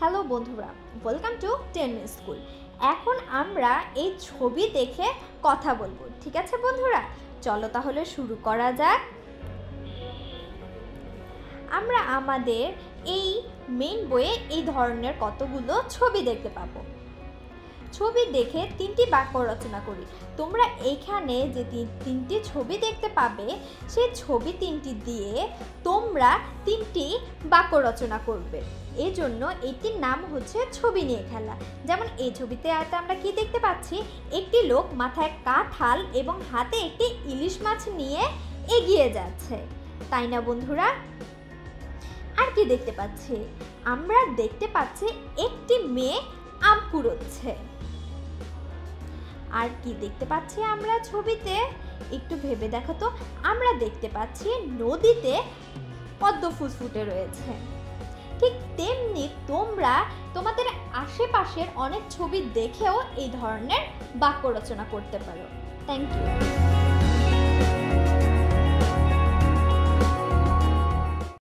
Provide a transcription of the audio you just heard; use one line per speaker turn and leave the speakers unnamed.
Hello বন্ধুরা, welcome to 10 minute school. এখন আমরা এই ছবি দেখে কথা বলবো, ঠিক আছে বন্ধুরা? চলো তাহলে শুরু করা যাক। আমরা আমাদের এই মেইন বইয়ে এই ধরনের কতগুলো ছবি দেখতে পাবো। ছবি দেখে তিনটি বাক্য রচনা করি। তোমরা এখানে যে তিনটি ছবি দেখতে পাবে, সেই ছবি তিনটি দিয়ে তোমরা তিনটি বাক্য রচনা করবে। এই জন্য এটির নাম হচ্ছে ছবি নিয়ে খেলা। যেমন এই ছবিতে আমরা কি দেখতে পাচ্ছি, একটি লোক মাথায় কাঁঠাল এবং হাতে একটি ইলিশ মাছ নিয়ে এগিয়ে যাচ্ছে, তাই না বন্ধুরা? আর কি দেখতে পাচ্ছি? আমরা দেখতে পাচ্ছি একটি মেয়ে আম কুড়োচ্ছে। আর কি দেখতে পাচ্ছি আমরা ছবিতে? একটু ভেবে দেখো তো। আমরা দেখতে পাচ্ছি নদীতে পদ্ম ফুল ফুটে রয়েছে। ঠিক তেমনি তোমরা তোমাদের আশেপাশের অনেক ছবি দেখেও এই ধরনের বাক্য রচনা করতে পারো। Thank you.